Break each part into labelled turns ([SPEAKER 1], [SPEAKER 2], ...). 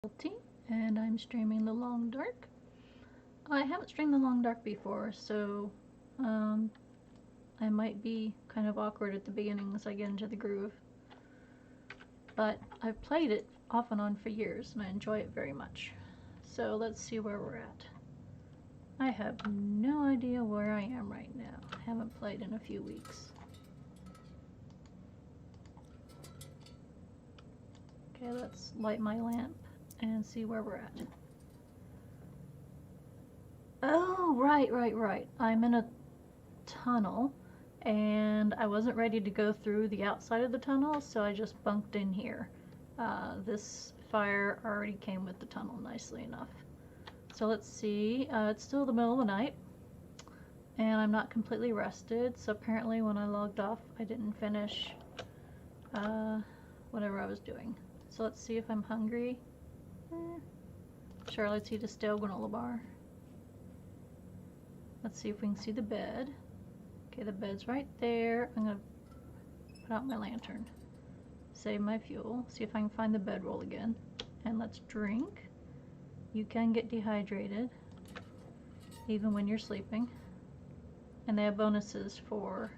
[SPEAKER 1] Guilty, and I'm streaming The Long Dark. I haven't streamed The Long Dark before, so I might be kind of awkward at the beginning as I get into the groove. But I've played it off and on for years, and I enjoy it very much. So let's see where we're at. I have no idea where I am right now. I haven't played in a few weeks. Okay, let's light my lamp and see where we're at. Oh, right. I'm in a tunnel, and I wasn't ready to go through the outside of the tunnel, so I just bunked in here. This fire already came with the tunnel, nicely enough. So let's see, it's still the middle of the night, and I'm not completely rested, so apparently when I logged off, I didn't finish whatever I was doing. So let's see if I'm hungry. Sure, let's eat a stale granola bar. Let's see if we can see the bed. Okay, the bed's right there. I'm gonna put out my lantern, save my fuel, see if I can find the bedroll again, and let's drink. You can get dehydrated even when you're sleeping, and they have bonuses for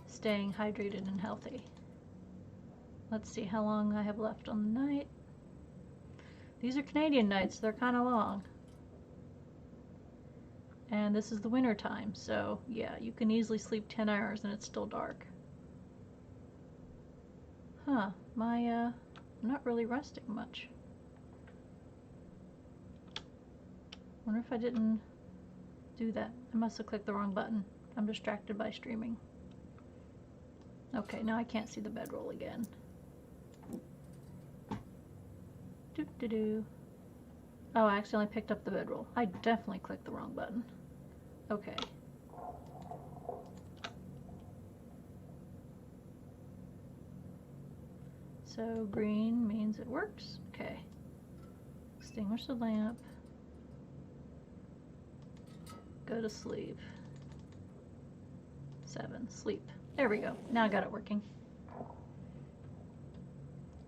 [SPEAKER 1] staying hydrated and healthy. Let's see how long I have left on the night. These are Canadian nights, they're kind of long. And this is the winter time, so yeah, you can easily sleep 10 hours and it's still dark. Huh, I'm not really resting much. Wonder if I didn't do that. I must have clicked the wrong button. I'm distracted by streaming. Okay, now I can't see the bedroll again. Oh, I accidentally picked up the bedroll. I definitely clicked the wrong button. Okay. So green means it works. Okay. Extinguish the lamp. Go to sleep. 7. Sleep. There we go. Now I got it working.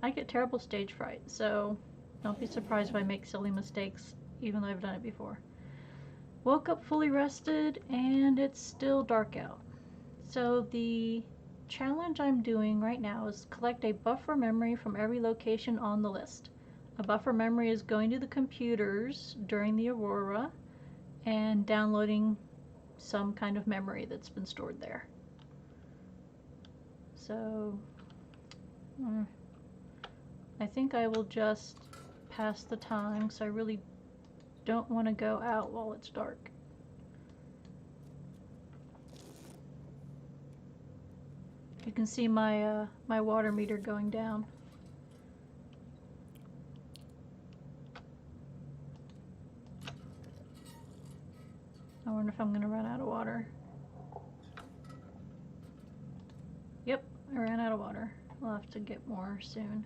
[SPEAKER 1] I get terrible stage fright, so don't be surprised if I make silly mistakes, even though I've done it before. Woke up fully rested, and it's still dark out. So the challenge I'm doing right now is collect a buffer memory from every location on the list. A buffer memory is going to the computers during the aurora and downloading some kind of memory that's been stored there. So I think I will just pass the time because I really don't want to go out while it's dark. You can see my my water meter going down. I wonder if I'm going to run out of water. Yep, I ran out of water. I'll have to get more soon.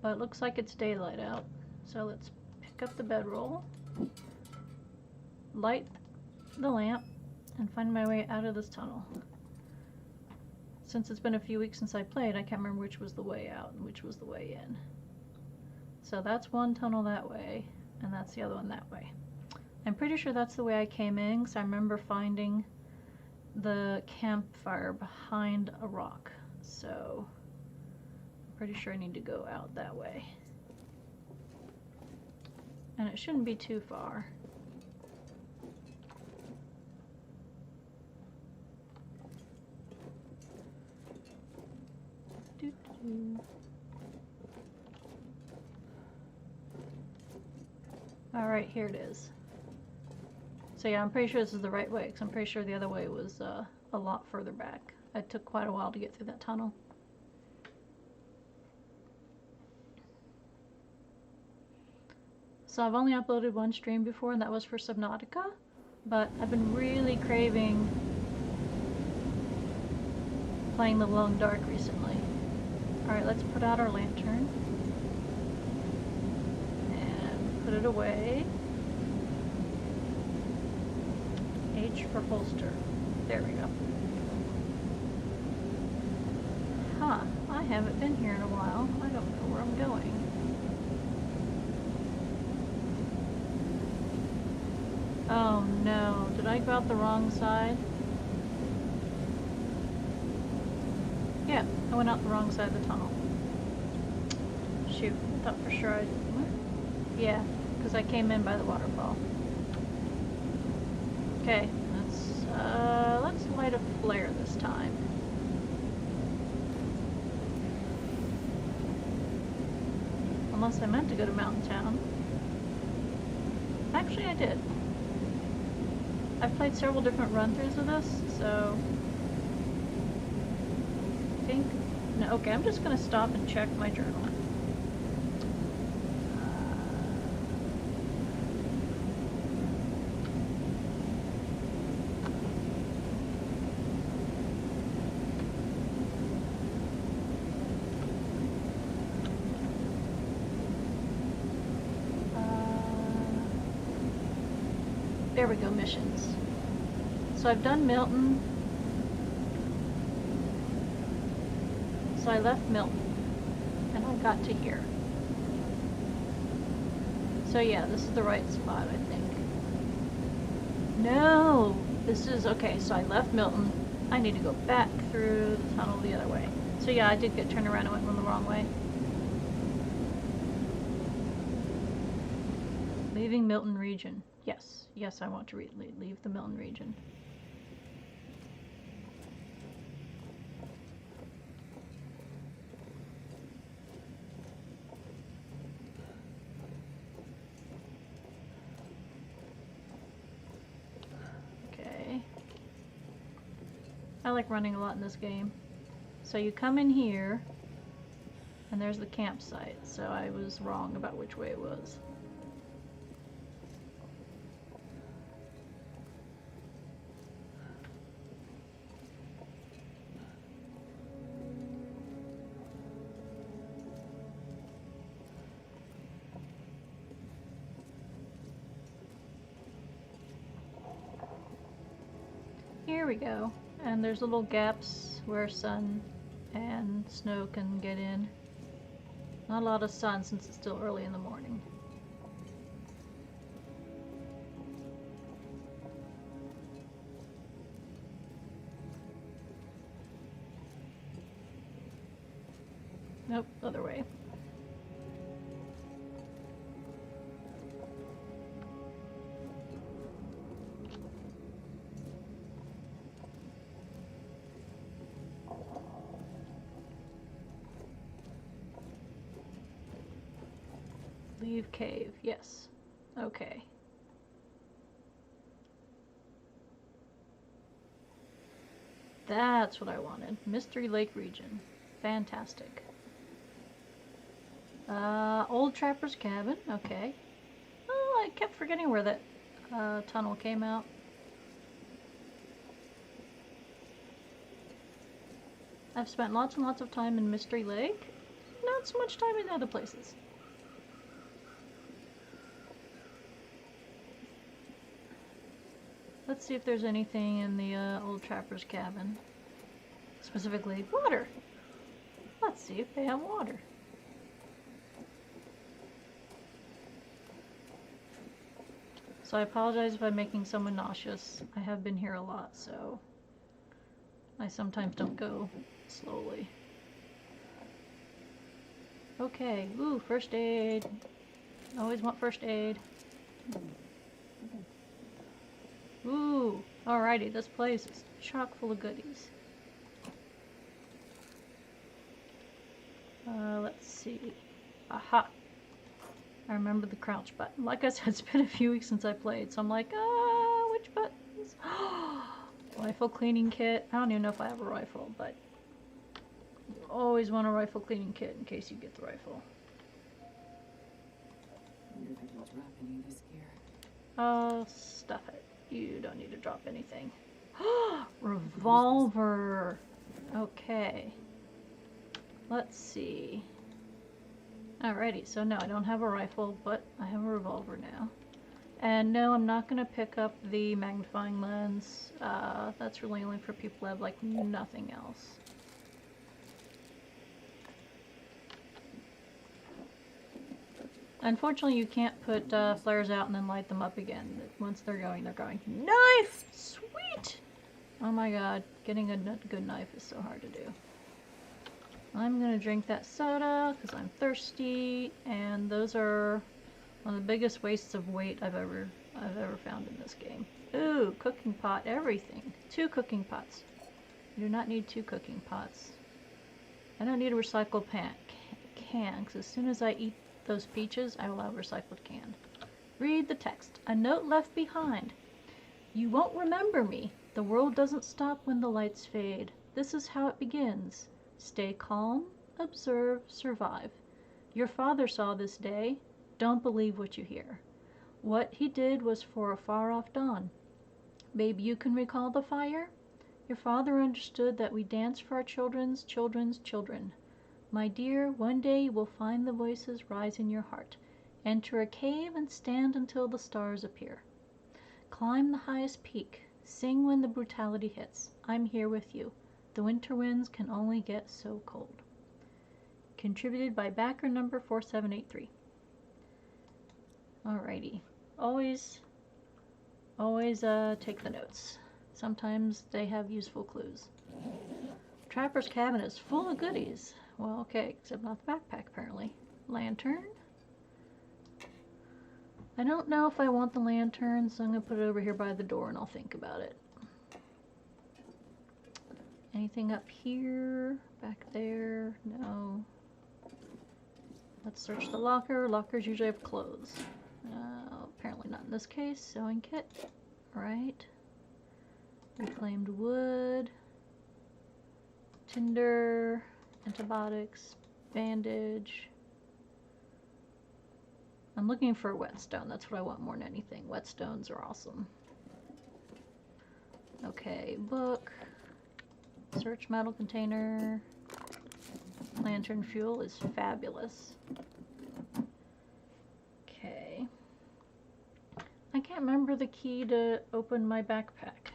[SPEAKER 1] But it looks like it's daylight out. So let's pick up the bedroll, light the lamp, and find my way out of this tunnel. Since it's been a few weeks since I played, I can't remember which was the way out and which was the way in. So that's one tunnel that way, and that's the other one that way. I'm pretty sure that's the way I came in, because I remember finding the campfire behind a rock. So I'm pretty sure I need to go out that way. And it shouldn't be too far. Alright, here it is. So yeah, I'm pretty sure this is the right way, because I'm pretty sure the other way was a lot further back. It took quite a while to get through that tunnel. So I've only uploaded one stream before, and that was for Subnautica, but I've been really craving playing The Long Dark recently. Alright, let's put out our lantern and put it away. H for holster. There we go. Huh, I I haven't been here in a while. I don't know where I'm going. Oh no, did I go out the wrong side? Yeah, I went out the wrong side of the tunnel. Shoot, I thought for sure I'd... Yeah, because I came in by the waterfall. Okay, let's light a flare this time. Unless I meant to go to Mountain Town. Actually, I did. I've played several different run-throughs of this, so... I think... No, okay, I'm just gonna stop and check my journal. There we go, missions. So I've done Milton. So I left Milton, and I got to here. So yeah, this is the right spot, I think. No! This is, okay, so I left Milton. I need to go back through the tunnel the other way. So yeah, I did get turned around and went the wrong way. Leaving Milton region. Yes, yes, I want to leave the Milton region. Okay. I like running a lot in this game. So you come in here, and there's the campsite, so I was wrong about which way it was. Here we go. And there's little gaps where sun and snow can get in. Not a lot of sun since it's still early in the morning. Nope, other way. Leave cave, yes. Okay. That's what I wanted. Mystery Lake region. Fantastic. Old Trapper's Cabin, okay. Oh, I kept forgetting where that tunnel came out. I've spent lots and lots of time in Mystery Lake. Not so much time in other places. Let's see if there's anything in the Old Trapper's Cabin. Specifically, water. Let's see if they have water. So I apologize if I'm making someone nauseous. I have been here a lot, so I sometimes don't go slowly. Okay, ooh, first aid. Always want first aid. Ooh, alrighty, this place is chock full of goodies. Let's see. Aha! I remember the crouch button. Like I said, it's been a few weeks since I played, so I'm like, which buttons? Rifle cleaning kit. I don't even know if I have a rifle, but you always want a rifle cleaning kit in case you get the rifle. Oh, stuff it. You don't need to drop anything. Revolver! Okay. Let's see. Alrighty, so no, I don't have a rifle, but I have a revolver now. And no, I'm not going to pick up the magnifying lens. That's really only for people who have, like, nothing else. Unfortunately, you can't put flares out and then light them up again. Once they're going, they're going. Knife! Sweet! Oh my god, getting a good knife is so hard to do. I'm gonna drink that soda because I'm thirsty, and those are one of the biggest wastes of weight I've ever found in this game. Ooh, cooking pot, everything. 2 cooking pots. You do not need 2 cooking pots. I don't need a recycled can, because as soon as I eat those peaches, I will have a recycled can. Read the text. A note left behind. You won't remember me. The world doesn't stop when the lights fade. This is how it begins. Stay calm, observe, survive. Your father saw this day. Don't believe what you hear. What he did was for a far-off dawn. Maybe you can recall the fire? Your father understood that we dance for our children's children's children. My dear, one day you will find the voices rise in your heart. Enter a cave and stand until the stars appear. Climb the highest peak. Sing when the brutality hits. I'm here with you. The winter winds can only get so cold. Contributed by backer number 4783. Alrighty. Always take the notes. Sometimes they have useful clues. Trapper's cabin is full of goodies. Well, okay, except not the backpack, apparently. Lantern. I don't know if I want the lantern, so I'm going to put it over here by the door and I'll think about it. Anything up here? Back there? No. Let's search the locker. Lockers usually have clothes. Apparently not in this case. Sewing kit. Right. Reclaimed wood. Tinder. Antibiotics. Bandage. I'm looking for a whetstone. That's what I want more than anything. Whetstones are awesome. Okay, book. Search metal container. Lantern fuel is fabulous. Okay. I can't remember the key to open my backpack.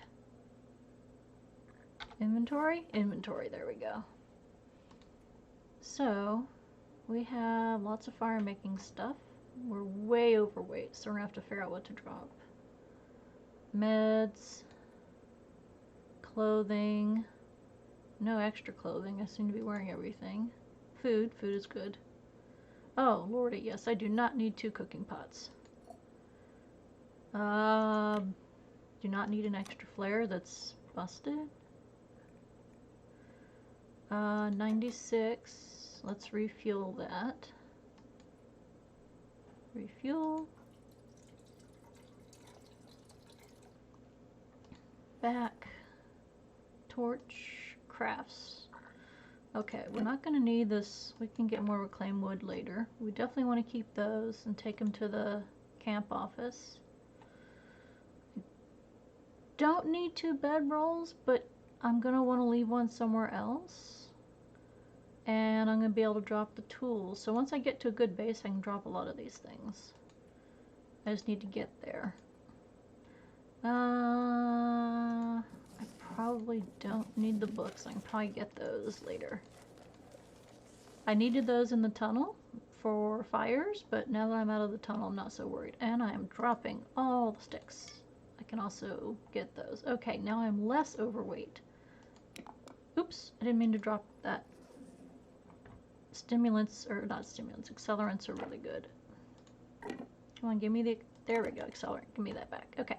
[SPEAKER 1] Inventory? Inventory, there we go. So, we have lots of fire making stuff. We're way overweight, so we're gonna have to figure out what to drop. Meds. Clothing. No extra clothing. I seem to be wearing everything. Food. Food is good. Oh, lordy, yes, I do not need 2 cooking pots. Do not need an extra flare that's busted. 96. Let's refuel that. Refuel. Back. Torch. Crafts. Okay, we're not going to need this. We can get more reclaimed wood later. We definitely want to keep those and take them to the camp office. Don't need 2 bedrolls, but I'm going to want to leave one somewhere else. And I'm going to be able to drop the tools. So once I get to a good base, I can drop a lot of these things. I just need to get there. I probably don't need the books. I can probably get those later. I needed those in the tunnel for fires, but now that I'm out of the tunnel, I'm not so worried. And I am dropping all the sticks. I can also get those. Okay, now I'm less overweight. Oops, I didn't mean to drop that. Stimulants, or not stimulants, accelerants are really good. Come on, give me the, there we go, accelerant. Give me that back. Okay.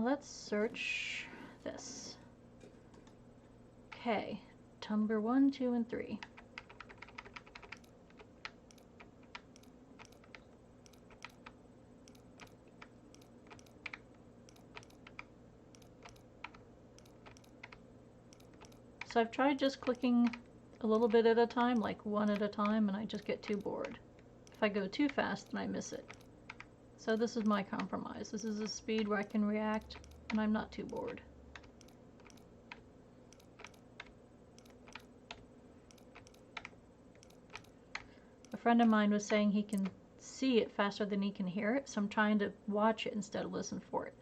[SPEAKER 1] Let's search this. Okay, number 1, 2, and 3. So I've tried just clicking a little bit at a time, like 1 at a time, and I just get too bored. If I go too fast, then I miss it. So this is my compromise. This is a speed where I can react, and I'm not too bored. A friend of mine was saying he can see it faster than he can hear it, so I'm trying to watch it instead of listen for it.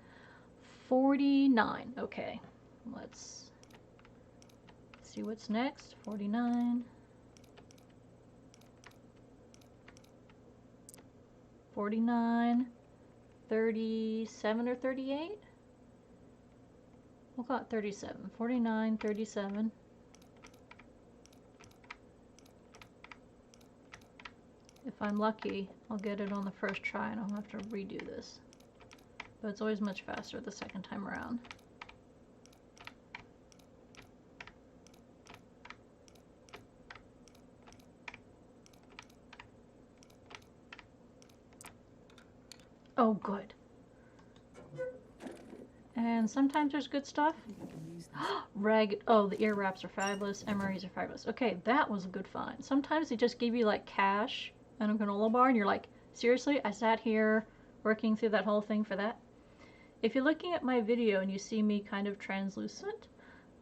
[SPEAKER 1] 49. Okay, let's see what's next. 49. 49, 37 or 38? We'll call it 37. 49, 37. If I'm lucky, I'll get it on the first try and I'll have to redo this. But it's always much faster the second time around. Oh, good. And sometimes there's good stuff. Oh, the ear wraps are fabulous. MREs are fabulous. Okay, that was a good find. Sometimes they just give you like cash and a granola bar and you're like, seriously, I sat here working through that whole thing for that? If you're looking at my video and you see me kind of translucent,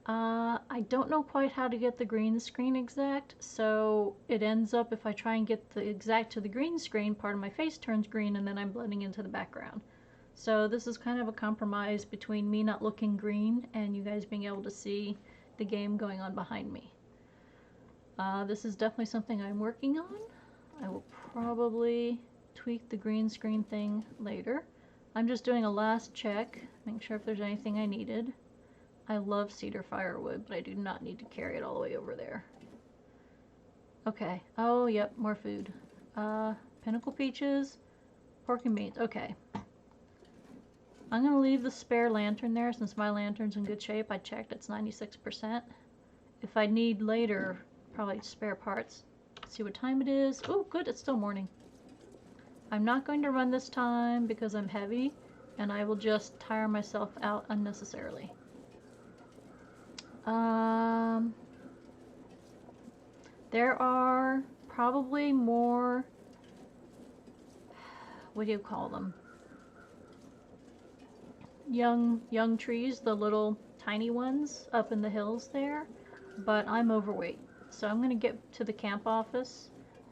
[SPEAKER 1] I don't know quite how to get the green screen exact, so it ends up, if I try and get the exact to the green screen, part of my face turns green and then I'm blending into the background. So this is kind of a compromise between me not looking green and you guys being able to see the game going on behind me. This is definitely something I'm working on. I will probably tweak the green screen thing later. I'm just doing a last check, make sure if there's anything I needed. I love cedar firewood, but I do not need to carry it all the way over there. Okay. Oh, yep, more food. Pinnacle peaches, pork and beans. Okay. I'm going to leave the spare lantern there since my lantern's in good shape. I checked, it's 96%. If I need later, probably spare parts. Let's see what time it is. Oh, good, it's still morning. I'm not going to run this time because I'm heavy, and I will just tire myself out unnecessarily. There are probably more, what do you call them? Young trees, the little tiny ones up in the hills there, but I'm overweight. So I'm going to get to the camp office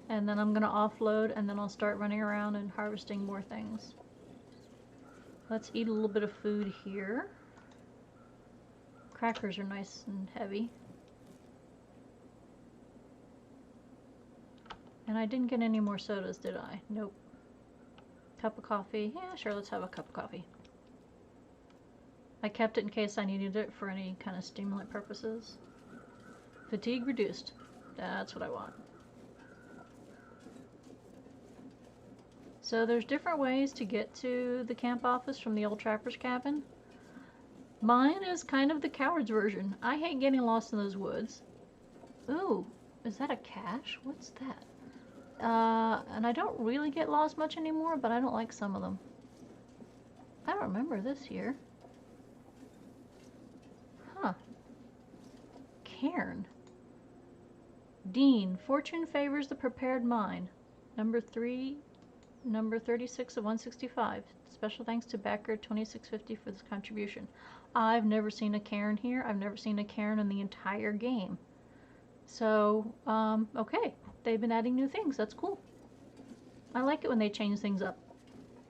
[SPEAKER 1] and then I'm going to offload and then I'll start running around and harvesting more things. Let's eat a little bit of food here. Crackers are nice and heavy. And I didn't get any more sodas, did I? Nope. Cup of coffee. Yeah, sure, let's have a cup of coffee. I kept it in case I needed it for any kind of stimulant purposes. Fatigue reduced. That's what I want. So there's different ways to get to the camp office from the old trapper's cabin. Mine is kind of the coward's version. I hate getting lost in those woods. Ooh, is that a cache? What's that? And I don't really get lost much anymore, but I don't like some of them. I don't remember this here. Huh. Cairn. Dean, fortune favors the prepared mind. Number 3, number 36 of 165. Special thanks to backer 2650 for this contribution. I've never seen a cairn here. I've never seen a cairn in the entire game. So, okay. They've been adding new things. That's cool. I like it when they change things up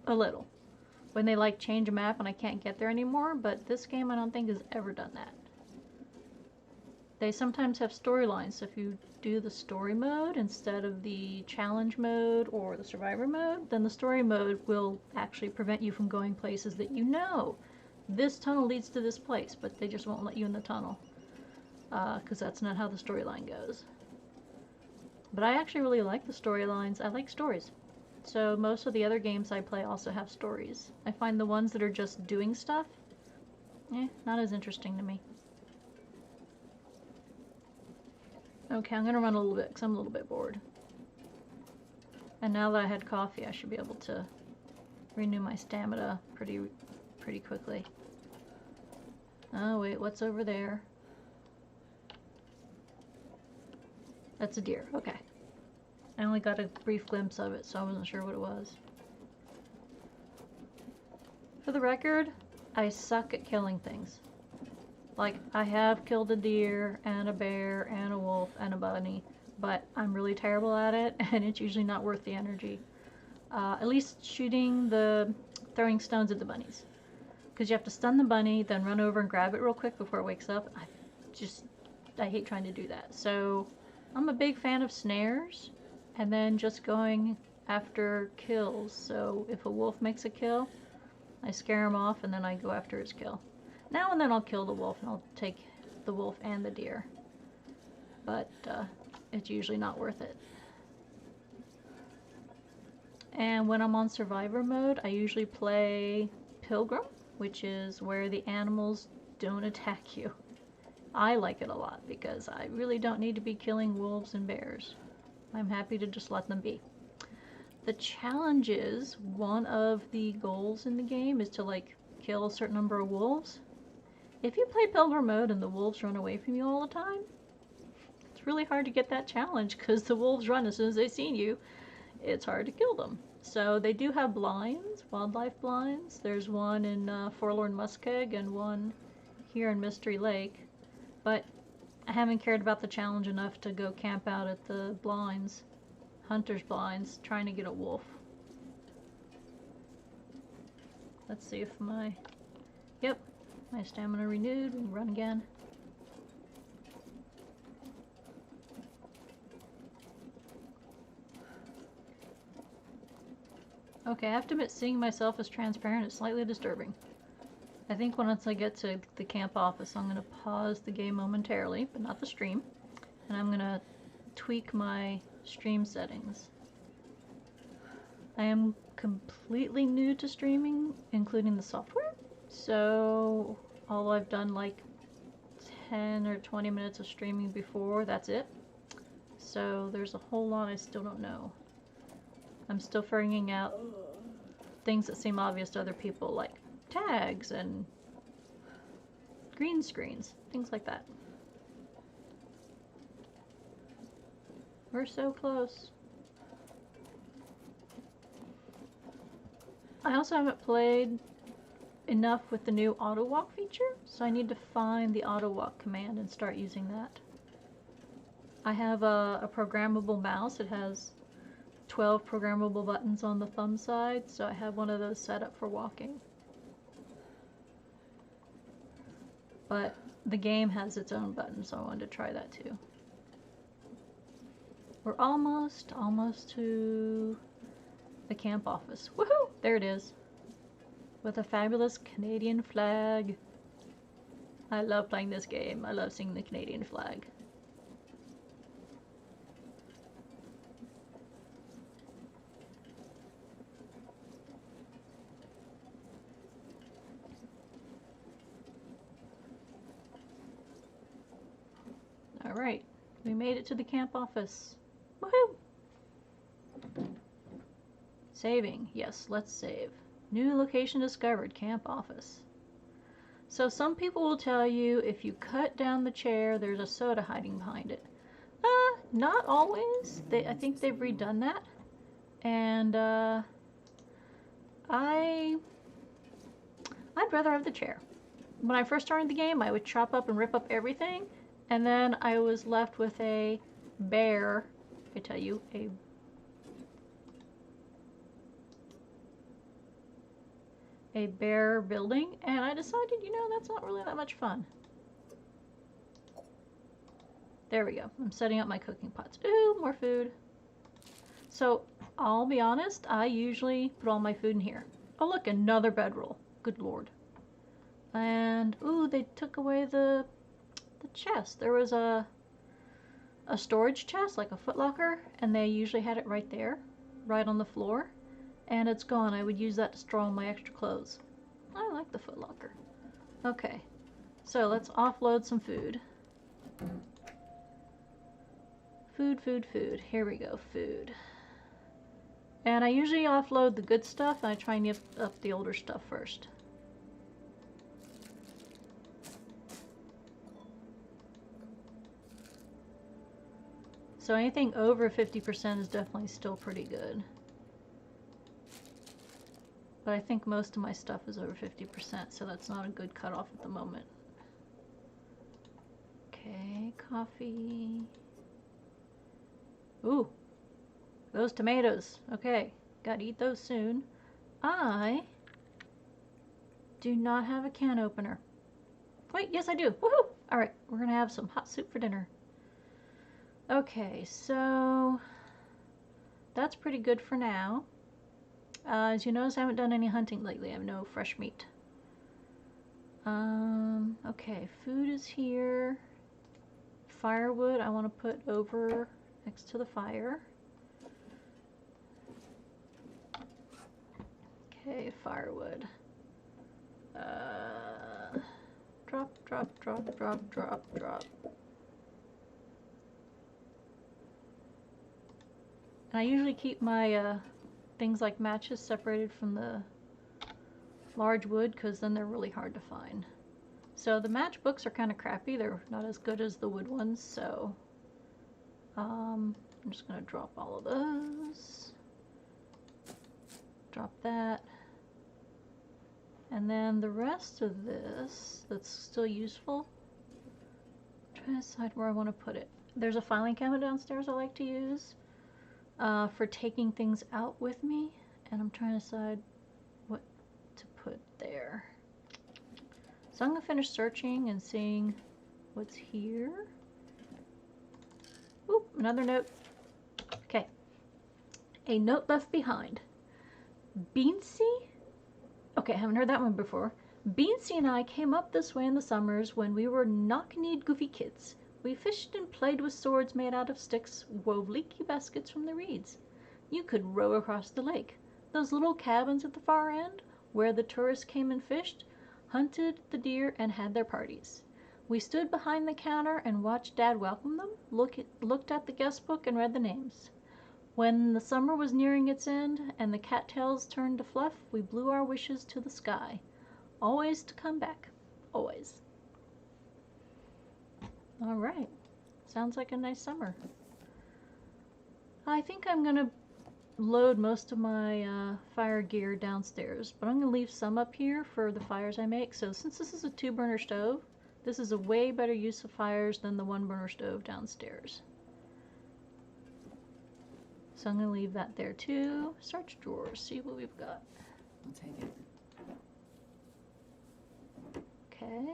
[SPEAKER 1] a little. When they like change a map and I can't get there anymore, but this game I don't think has ever done that. They sometimes have storylines, so if you do the story mode instead of the challenge mode or the survivor mode, then the story mode will actually prevent you from going places that you know. This tunnel leads to this place, but they just won't let you in the tunnel. Because that's not how the storyline goes. But I actually really like the storylines. I like stories. So most of the other games I play also have stories. I find the ones that are just doing stuff, not as interesting to me. Okay, I'm going to run a little bit because I'm a little bit bored. And now that I had coffee, I should be able to renew my stamina pretty quickly. Oh wait, what's over there? That's a deer, okay. I only got a brief glimpse of it, so I wasn't sure what it was. For the record, I suck at killing things. Like, I have killed a deer, and a bear, and a wolf, and a bunny, but I'm really terrible at it, and it's usually not worth the energy. At least throwing stones at the bunnies. Because you have to stun the bunny, then run over and grab it real quick before it wakes up. I hate trying to do that. So, I'm a big fan of snares, and then just going after kills. So if a wolf makes a kill, I scare him off and then I go after his kill. Now and then I'll kill the wolf and I'll take the wolf and the deer. But it's usually not worth it. And when I'm on survivor mode, I usually play Pilgrim, which is where the animals don't attack you. I like it a lot because I really don't need to be killing wolves and bears. I'm happy to just let them be. The challenge is, one of the goals in the game is to like kill a certain number of wolves. If you play Pilgrim mode and the wolves run away from you all the time, it's really hard to get that challenge because the wolves run as soon as they've seen you. It's hard to kill them. So they do have blinds, wildlife blinds. There's one in Forlorn Muskeg and one here in Mystery Lake. But I haven't cared about the challenge enough to go camp out at the blinds, hunter's blinds, trying to get a wolf. Let's see if my stamina renewed. We can run again. Okay, I have to admit, seeing myself as transparent is slightly disturbing. I think once I get to the camp office, I'm going to pause the game momentarily, but not the stream, and I'm going to tweak my stream settings. I am completely new to streaming, including the software, so although I've done like 10 or 20 minutes of streaming before, that's it. So there's a whole lot I still don't know. I'm still figuring out things that seem obvious to other people, like tags and green screens, things like that. We're so close. I also haven't played enough with the new auto walk feature, so I need to find the auto walk command and start using that. I have a programmable mouse. It has 12 programmable buttons on the thumb side, so I have one of those set up for walking. But the game has its own button, so I wanted to try that too. We're almost to the camp office. Woohoo! There it is. With a fabulous Canadian flag. I love playing this game. I love seeing the Canadian flag. Alright, we made it to the camp office. Woohoo! Saving. Yes, let's save. New location discovered, camp office. So some people will tell you if you cut down the chair, there's a soda hiding behind it. Not always. I think they've redone that. And I'd rather have the chair. When I first started the game, I would chop up and rip up everything, and then I was left with a bare, I tell you, a bare building, and I decided, you know, that's not really that much fun. There we go. I'm setting up my cooking pots. Ooh, more food. So, I'll be honest, I usually put all my food in here. Oh look, another bedroll. Good lord. And, ooh, they took away the chest. There was a storage chest, like a footlocker, and they usually had it right there, right on the floor. And it's gone. I would use that to store all my extra clothes. I like the footlocker. Okay, so let's offload some food. Food. Here we go, food. And I usually offload the good stuff, and I try and nip up the older stuff first. So anything over 50% is definitely still pretty good. But I think most of my stuff is over 50%, so that's not a good cutoff at the moment. Okay, coffee. Ooh, those tomatoes. Okay, gotta eat those soon. I do not have a can opener. Wait, yes I do. Woohoo! Alright, we're gonna have some hot soup for dinner. Okay, so that's pretty good for now. As you notice, I haven't done any hunting lately. I have no fresh meat. Okay, food is here. Firewood I want to put over next to the fire. Okay, firewood. Drop, drop, drop, drop, drop, drop. And I usually keep my things like matches separated from the large wood because then they're really hard to find. So the matchbooks are kind of crappy. They're not as good as the wood ones, so I'm just going to drop all of those. Drop that. And then the rest of this that's still useful, I'm trying to decide where I want to put it. There's a filing cabinet downstairs I like to use for taking things out with me, and I'm trying to decide what to put there. So I'm going to finish searching and seeing what's here. Oop, another note. Okay. A note left behind. Beansy? Okay, I haven't heard that one before. Beansy and I came up this way in the summers when we were knock-kneed goofy kids. We fished and played with swords made out of sticks, wove leaky baskets from the reeds. You could row across the lake. Those little cabins at the far end, where the tourists came and fished, hunted the deer, and had their parties. We stood behind the counter and watched Dad welcome them, looked at the guest book, and read the names. When the summer was nearing its end and the cattails turned to fluff, we blew our wishes to the sky. Always to come back. Always. All right. Sounds like a nice summer. I think I'm going to load most of my fire gear downstairs, but I'm going to leave some up here for the fires I make. So since this is a 2-burner stove, this is a way better use of fires than the 1-burner stove downstairs. So I'm going to leave that there too. Search drawers, see what we've got.
[SPEAKER 2] I'll take it.
[SPEAKER 1] Okay.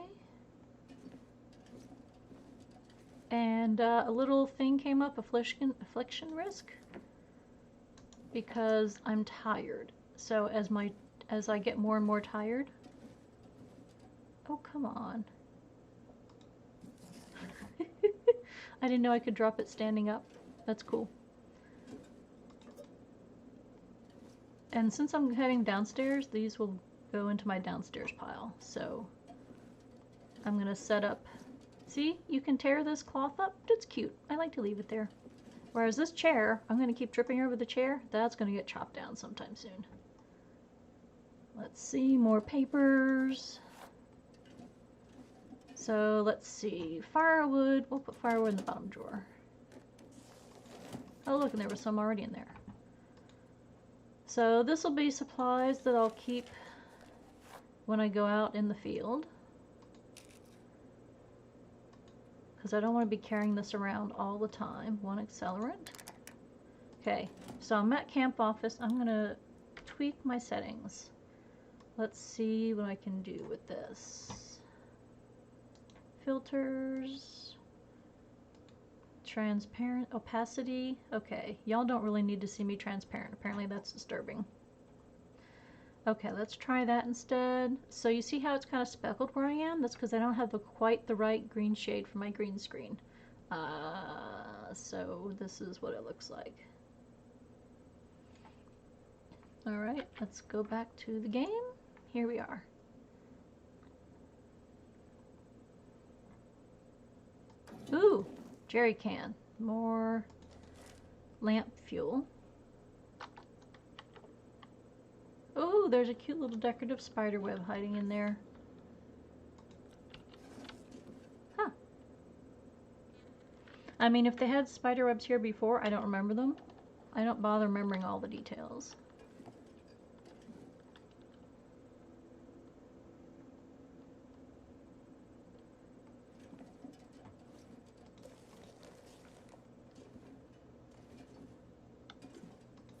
[SPEAKER 1] And a little thing came up, affliction risk, because I'm tired. So as I get more and more tired. Oh, come on. I didn't know I could drop it standing up. That's cool. And since I'm heading downstairs, these will go into my downstairs pile. So I'm going to set up. See, you can tear this cloth up. It's cute. I like to leave it there. Whereas this chair, I'm going to keep tripping over the chair. That's going to get chopped down sometime soon. Let's see, more papers. So let's see, firewood. We'll put firewood in the bottom drawer. Oh, look, and there was some already in there. So this will be supplies that I'll keep when I go out in the field, because I don't want to be carrying this around all the time. 1 accelerant. Okay, so I'm at camp office. I'm going to tweak my settings. Let's see what I can do with this. Filters. Transparent. Opacity. Okay, y'all don't really need to see me transparent. Apparently that's disturbing. Okay, let's try that instead. So you see how it's kind of speckled where I am? That's because I don't have quite the right green shade for my green screen. So this is what it looks like. Alright, let's go back to the game. Here we are. Ooh, jerry can. More lamp fuel. Oh, there's a cute little decorative spider web hiding in there. Huh. I mean, if they had spider webs here before, I don't remember them. I don't bother remembering all the details.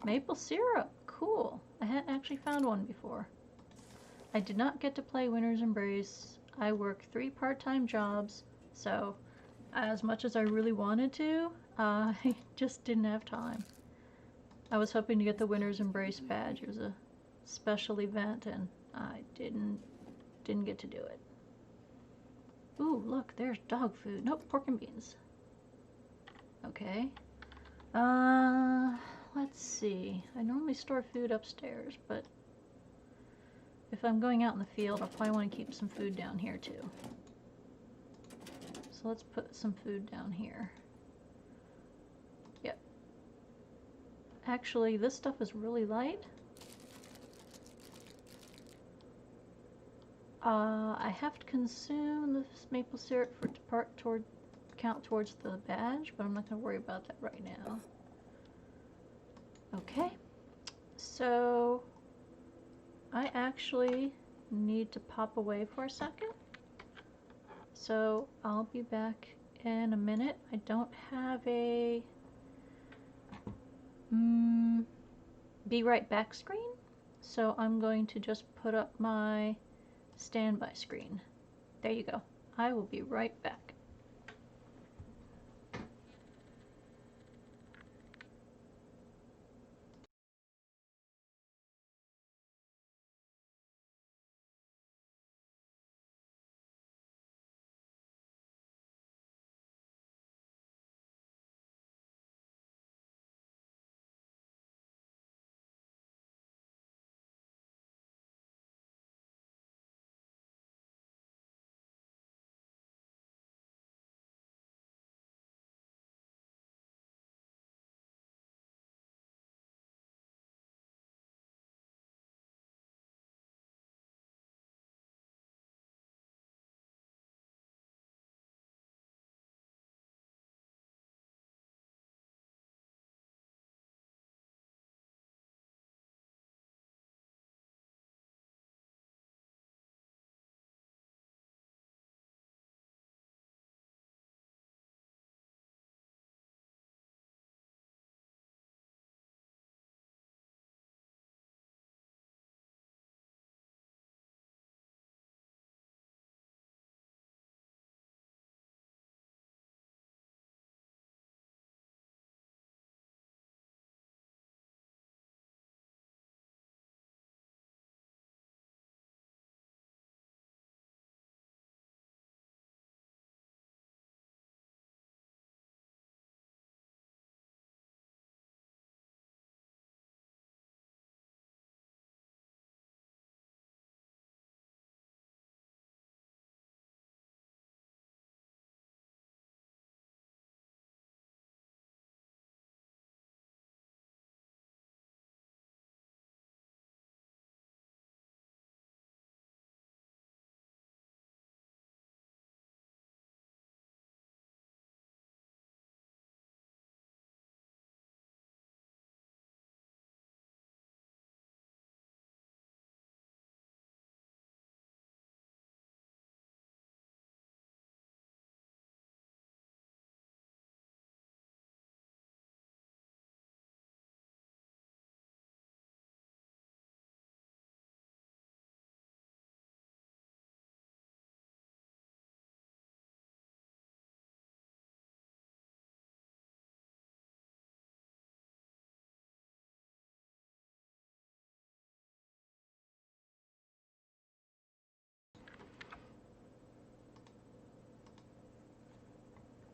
[SPEAKER 1] Maple syrup. Cool. I hadn't actually found one before. I did not get to play Winter's Embrace. I work 3 part-time jobs, so as much as I really wanted to, I just didn't have time. I was hoping to get the Winter's Embrace badge. It was a special event and I didn't get to do it. Ooh, look, there's dog food. Nope, pork and beans. Okay. Let's see. I normally store food upstairs, but if I'm going out in the field, I'll probably want to keep some food down here too. So let's put some food down here. Yep. Actually, this stuff is really light. I have to consume this maple syrup for it to count towards the badge, but I'm not going to worry about that right now. Okay, so I actually need to pop away for a second. So I'll be back in a minute. I don't have a be right back screen, so I'm going to just put up my standby screen. There you go. I will be right back.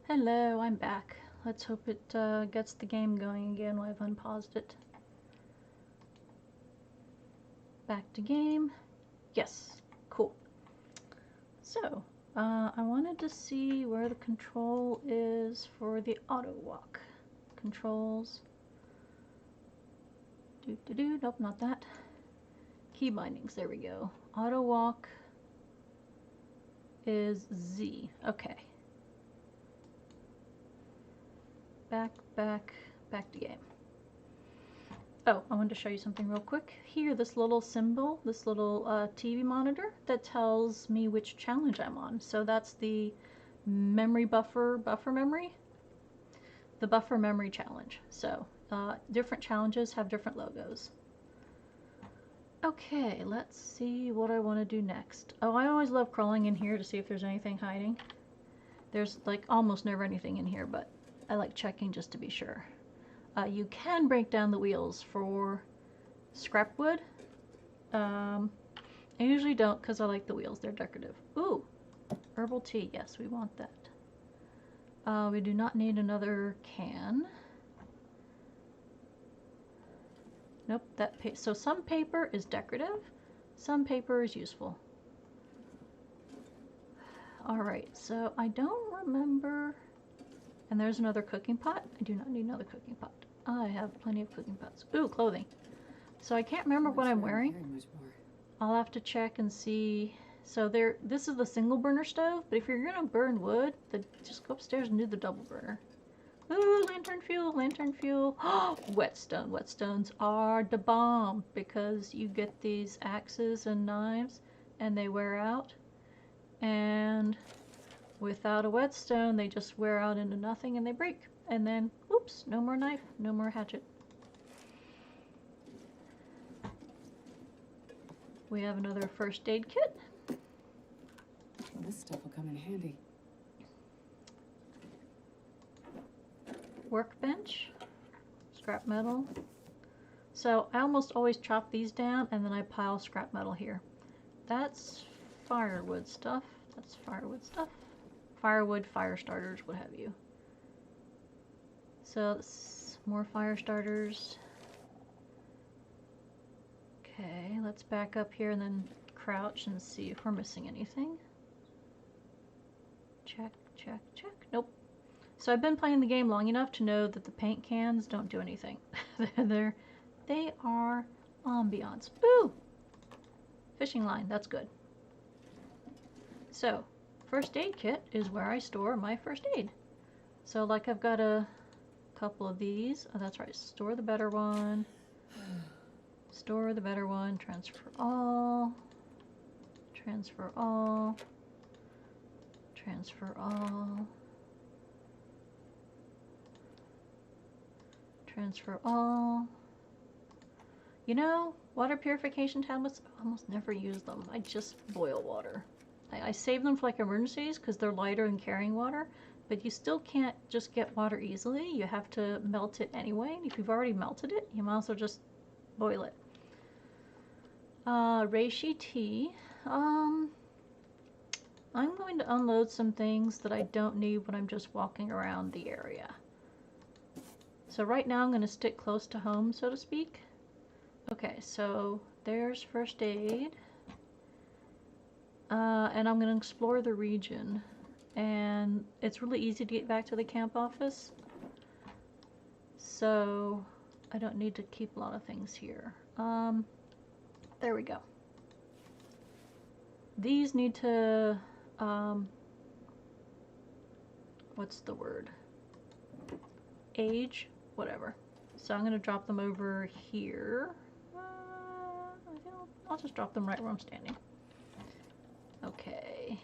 [SPEAKER 1] Hello, I'm back. Let's hope it gets the game going again while I've unpaused it. Back to game. Yes, cool. So, I wanted to see where the control is for the auto walk. Controls. Nope, not that. Key bindings, there we go. Auto walk is Z. Okay. Back to game. Oh, I wanted to show you something real quick. Here, this little symbol, this little TV monitor that tells me which challenge I'm on. So that's the memory buffer memory. The buffer memory challenge. So different challenges have different logos. Okay, let's see what I want to do next. Oh, I always love crawling in here to see if there's anything hiding. There's like almost never anything in here, but I like checking just to be sure. You can break down the wheels for scrap wood. I usually don't because I like the wheels. They're decorative. Ooh, herbal tea. Yes, we want that. We do not need another can. Nope, so some paper is decorative, some paper is useful. Alright, so I don't remember... And there's another cooking pot. I do not need another cooking pot. I have plenty of cooking pots. Ooh, clothing. So I can't remember what I'm wearing. I'll have to check and see. So this is the single burner stove, but if you're gonna burn wood, then just go upstairs and do the double burner. Ooh, lantern fuel, lantern fuel. Whetstone. Whetstones are the bomb because you get these axes and knives and they wear out. And without a whetstone, they just wear out into nothing and they break. And then, oops, no more knife, no more hatchet. We have another first aid kit.
[SPEAKER 2] Well, this stuff will come in handy.
[SPEAKER 1] Workbench, scrap metal. So I almost always chop these down and then I pile scrap metal here. That's firewood stuff. That's firewood stuff. Firewood, fire starters, what have you. So more fire starters. Okay, let's back up here and then crouch and see if we're missing anything. Check, check, check. Nope. So I've been playing the game long enough to know that the paint cans don't do anything. They are ambiance. Ooh! Fishing line, that's good. So, first aid kit is where I store my first aid. So like I've got a couple of these. Oh, that's right. Store the better one. Store the better one. Transfer all. Transfer all. Transfer all. Transfer all. You know, water purification tablets, I almost never use them. I just boil water. I save them for like emergencies because they're lighter than carrying water, but you still can't just get water easily. You have to melt it anyway. And if you've already melted it, you might as well just boil it. Reishi tea. I'm going to unload some things that I don't need when I'm just walking around the area. So right now I'm going to stick close to home, so to speak. Okay, so there's first aid. And I'm going to explore the region. And it's really easy to get back to the camp office. So I don't need to keep a lot of things here. There we go. These need to, what's the word? Age? Whatever. So I'm going to drop them over here. I'll just drop them right where I'm standing. Okay.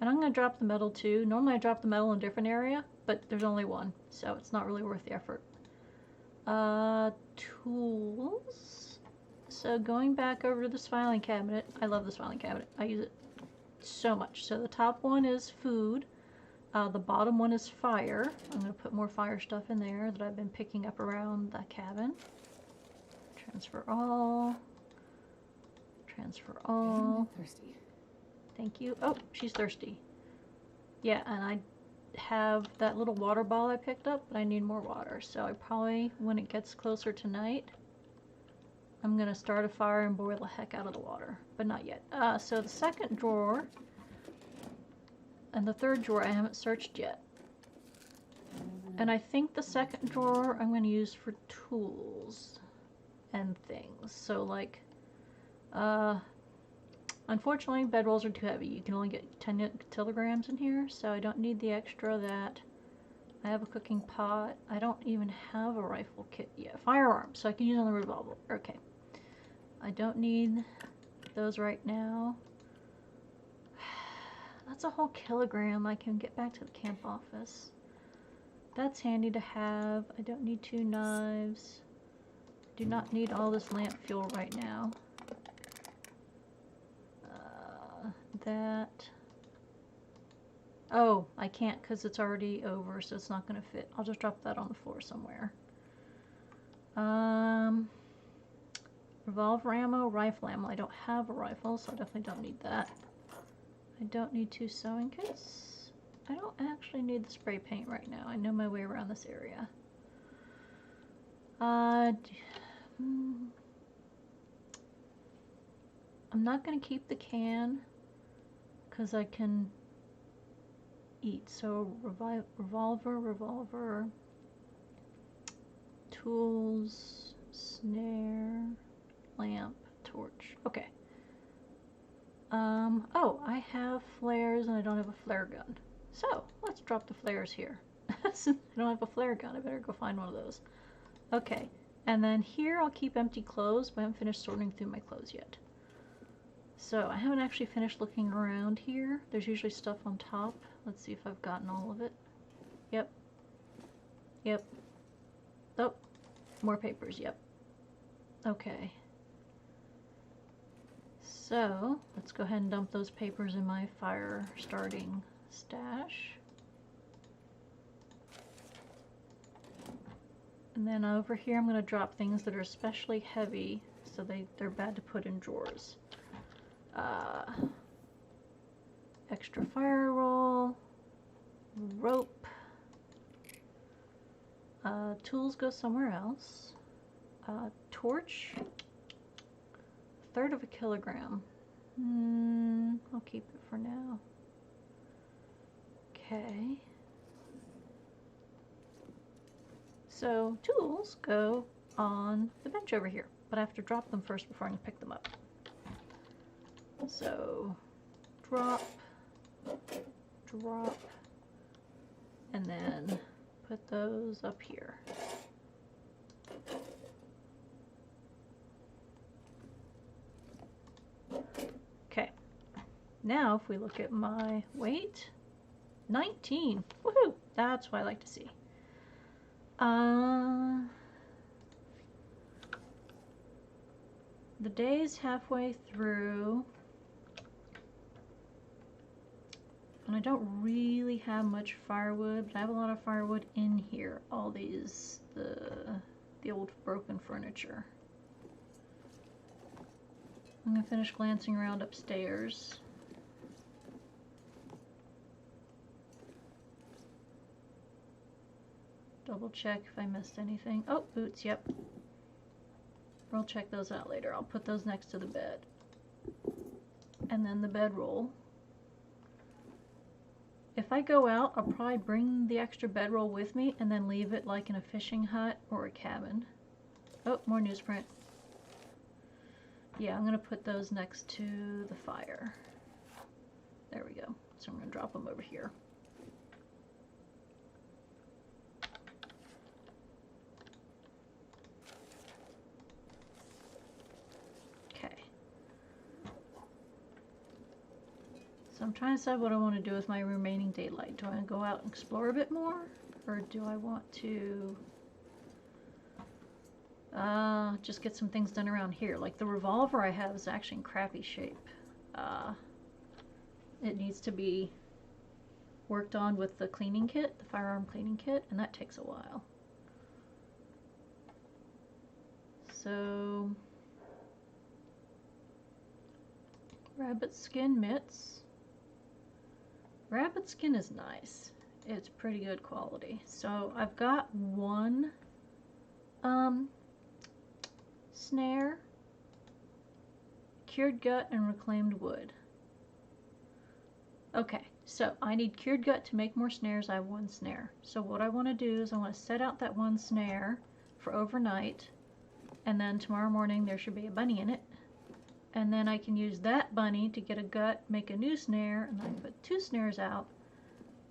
[SPEAKER 1] And I'm going to drop the metal too. Normally I drop the metal in a different area, but there's only one, so it's not really worth the effort. Tools. So going back over to this filing cabinet. I love this filing cabinet. I use it so much. So the top one is food. The bottom one is fire. I'm going to put more fire stuff in there that I've been picking up around the cabin. Transfer all. Transfer all.
[SPEAKER 2] I'm thirsty.
[SPEAKER 1] Thank you. Oh, she's thirsty. Yeah, and I have that little water bottle I picked up, but I need more water. So I probably, when it gets closer to night, I'm going to start a fire and boil the heck out of the water. But not yet. So the second drawer and the third drawer I haven't searched yet. And I think the second drawer I'm going to use for tools and things. So like, unfortunately bedrolls are too heavy. You can only get 10 kilograms in here, so I don't need the extra of that. I have a cooking pot. I don't even have a rifle kit yet. Firearms, so I can use on the revolver. Okay. I don't need those right now. That's a whole kilogram I can get back to the camp office. That's handy to have. I don't need 2 knives. Do not need all this lamp fuel right now. That. Oh, I can't because it's already over, so it's not going to fit. I'll just drop that on the floor somewhere. Revolver ammo, rifle ammo. I don't have a rifle, so I definitely don't need that. I don't need 2 sewing kits. I don't actually need the spray paint right now. I know my way around this area. I'm not going to keep the can because I can eat. So revolver, tools, snare, lamp, torch. Okay. Oh, I have flares and I don't have a flare gun. So, let's drop the flares here. Since I don't have a flare gun, I better go find one of those. Okay, and then here I'll keep empty clothes, but I haven't finished sorting through my clothes yet. So, I haven't actually finished looking around here. There's usually stuff on top. Let's see if I've gotten all of it. Yep. Yep. Oh, more papers, yep. Okay. So, let's go ahead and dump those papers in my fire starting stash. And then over here I'm going to drop things that are especially heavy, so they're bad to put in drawers. Extra fire roll, rope, tools go somewhere else, torch, 1/3 of a kilogram. I'll keep it for now. Okay. So tools go on the bench over here, but I have to drop them first before I can pick them up. So drop, drop, and then put those up here. Okay, now if we look at my weight, 19. Woohoo! That's what I like to see. The day's halfway through, and I don't really have much firewood, but I have a lot of firewood in here. All these, the old broken furniture. I'm gonna finish glancing around upstairs. Double check if I missed anything. Oh, boots, yep. I'll check those out later. I'll put those next to the bed. And then the bedroll. If I go out, I'll probably bring the extra bedroll with me and then leave it like in a fishing hut or a cabin. Oh, more newsprint. Yeah, I'm going to put those next to the fire. There we go. So I'm going to drop them over here. Okay. So I'm trying to decide what I want to do with my remaining daylight. Do I want to go out and explore a bit more? Or do I want to just get some things done around here? Like the revolver I have is actually in crappy shape. It needs to be worked on with the cleaning kit, the firearm cleaning kit, and that takes a while. So, rabbit skin mitts. Rabbit skin is nice. It's pretty good quality. So I've got one snare, cured gut, and reclaimed wood. Okay, so I need cured gut to make more snares. I have one snare. So what I want to do is I want to set out that one snare for overnight, and then tomorrow morning there should be a bunny in it. And then I can use that bunny to get a gut, make a new snare, and I can put 2 snares out.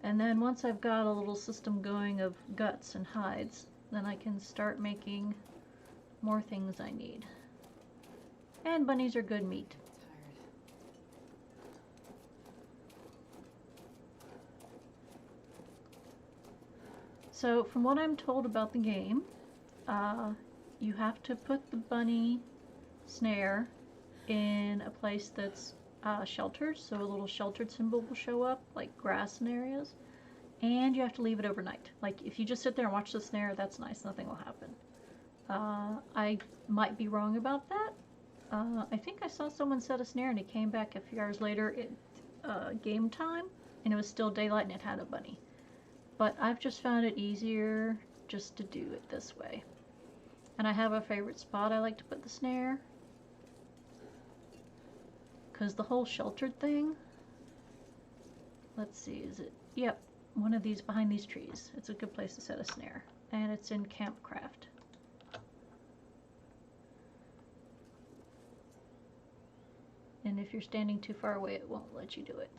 [SPEAKER 1] And then once I've got a little system going of guts and hides, then I can start making more things I need. And bunnies are good meat. So from what I'm told about the game, you have to put the bunny snare in a place that's sheltered, so a little sheltered symbol will show up, like grass in areas. And you have to leave it overnight. Like, if you just sit there and watch the snare, that's nice, nothing will happen. I might be wrong about that. I think I saw someone set a snare and it came back a few hours later at game time, and it was still daylight and it had a bunny. But I've just found it easier just to do it this way. And I have a favorite spot I like to put the snare. Because the whole sheltered thing, let's see, is it, yep, one of these behind these trees. It's a good place to set a snare. And it's in Campcraft. And if you're standing too far away, it won't let you do it.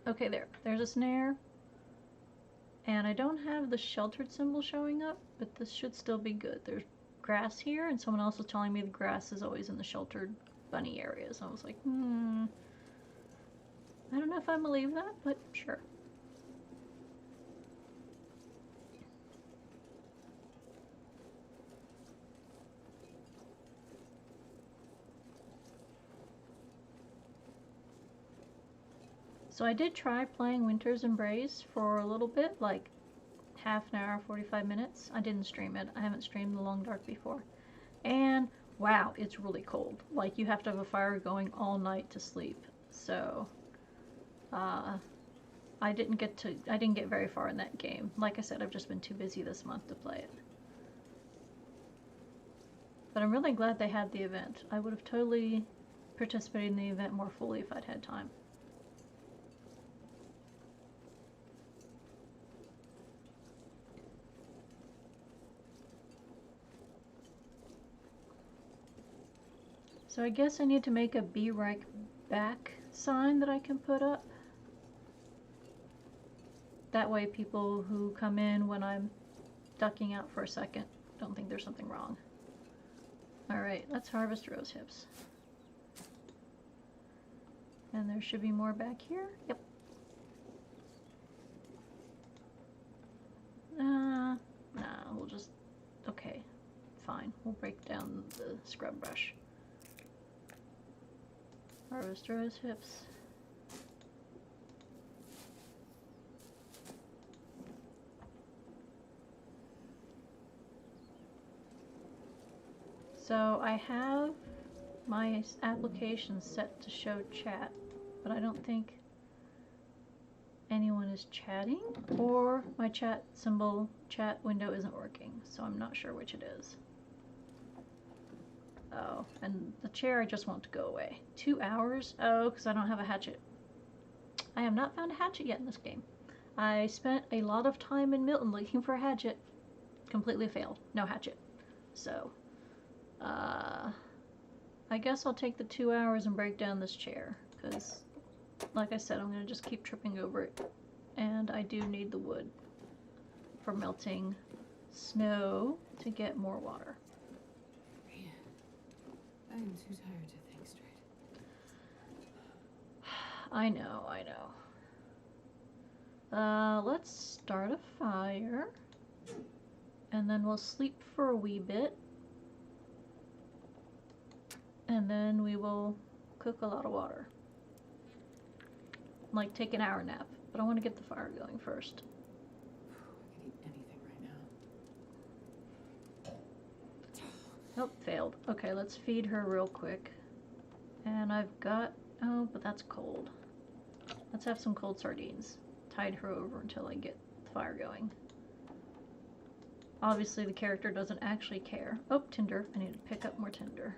[SPEAKER 1] Okay, there's a snare. And I don't have the sheltered symbol showing up, but this should still be good. There's grass here, and someone else was telling me the grass is always in the sheltered bunny areas. I was like, I don't know if I believe that, but sure. So I did try playing Winter's Embrace for a little bit, like half an hour, 45 minutes. I didn't stream it. I haven't streamed The Long Dark before. And wow, it's really cold. Like, you have to have a fire going all night to sleep. So I didn't get very far in that game. Like I said, I've just been too busy this month to play it. But I'm really glad they had the event. I would have totally participated in the event more fully if I'd had time. So I guess I need to make a Be Right Back sign that I can put up. That way people who come in when I'm ducking out for a second don't think there's something wrong. Alright, let's harvest rose hips. And there should be more back here. Yep. Nah, we'll just... Okay, fine. We'll break down the scrub brush. Harvest rose hips. So I have my application set to show chat, but I don't think anyone is chatting, or my chat window isn't working, so I'm not sure which it is. Oh, and the chair I just want to go away. 2 hours? Oh, because I don't have a hatchet. I have not found a hatchet yet in this game. I spent a lot of time in Milton looking for a hatchet. Completely failed. No hatchet. So, I guess I'll take the 2 hours and break down this chair, because, like I said, I'm going to just keep tripping over it. And I do need the wood for melting snow to get more water.
[SPEAKER 2] I am too tired to think straight.
[SPEAKER 1] I know. Let's start a fire. And then we'll sleep for a wee bit. And then we will cook a lot of water. Like, take an hour nap. But I want to get the fire going first.
[SPEAKER 2] I can eat anything right now.
[SPEAKER 1] Oh, failed. Okay, let's feed her real quick. And I've got... Oh, but that's cold. Let's have some cold sardines. Tide her over until I get the fire going. Obviously, the character doesn't actually care. Oh, tinder. I need to pick up more tinder.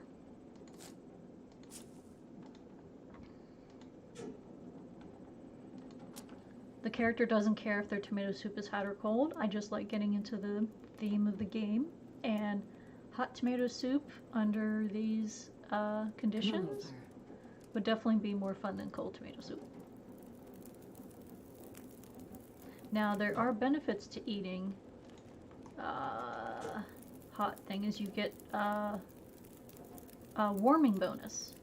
[SPEAKER 1] The character doesn't care if their tomato soup is hot or cold. I just like getting into the theme of the game. And hot tomato soup under these conditions would definitely be more fun than cold tomato soup. Now, there are benefits to eating hot thing, is you get a warming bonus.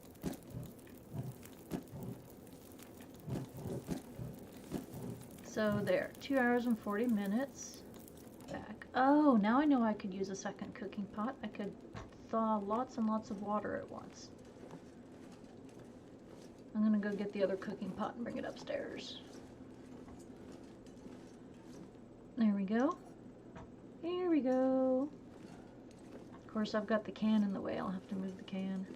[SPEAKER 1] So there, 2 hours and 40 minutes. Back. Oh, now I know I could use a second cooking pot. I could thaw lots and lots of water at once. I'm gonna go get the other cooking pot and bring it upstairs. There we go. Here we go. Of course, I've got the can in the way. I'll have to move the can.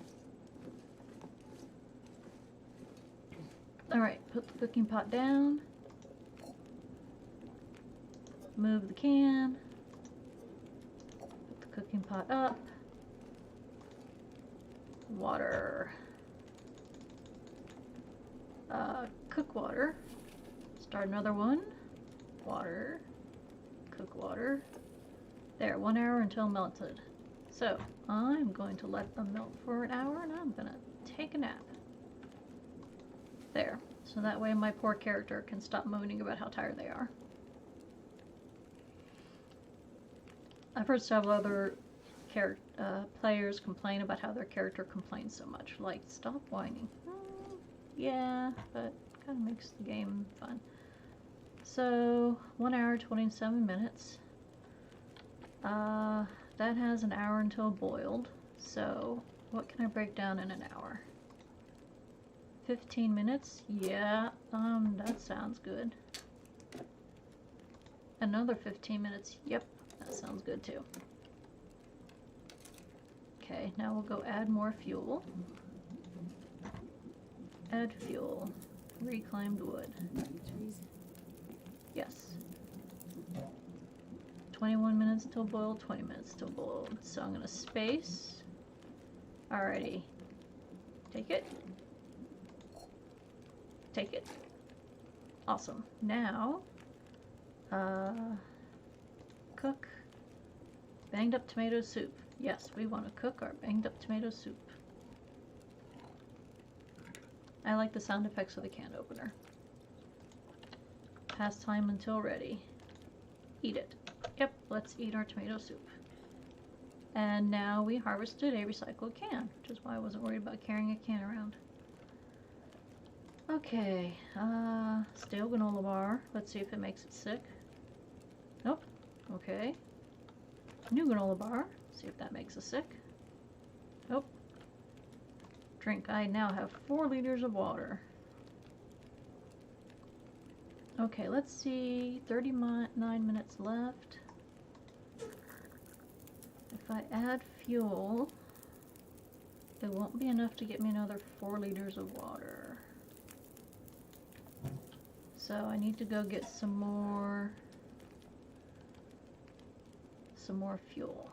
[SPEAKER 1] Alright, put the cooking pot down. Move the can. Put the cooking pot up. Water. Cook water. Start another one. Water. Cook water. There, 1 hour until melted. So, I'm going to let them melt for an hour and I'm gonna take a nap. There. So that way my poor character can stop moaning about how tired they are. I've heard several other players complain about how their character complains so much. Like, stop whining. Yeah, but kind of makes the game fun. So, 1 hour, 27 minutes. That has an hour until boiled. So, what can I break down in an hour? 15 minutes? Yeah, that sounds good. Another 15 minutes. Yep, that sounds good too. Okay, now we'll go add more fuel. Add fuel. Reclaimed wood. Yes. 21 minutes till boiled, 20 minutes till boiled. So I'm gonna space. Alrighty. Take it. Take it. Awesome. Now, cook banged up tomato soup. Yes, we want to cook our banged up tomato soup. I like the sound effects of the can opener. Pass time until ready. Eat it. Yep, let's eat our tomato soup. And now we harvested a recycled can, which is why I wasn't worried about carrying a can around. Okay, stale granola bar. Let's see if it makes it sick. Nope. Okay. New granola bar. See if that makes us sick. Nope. Drink. I now have 4 liters of water. Okay, let's see. 39 minutes left. If I add fuel, it won't be enough to get me another 4 liters of water. So I need to go get some more fuel.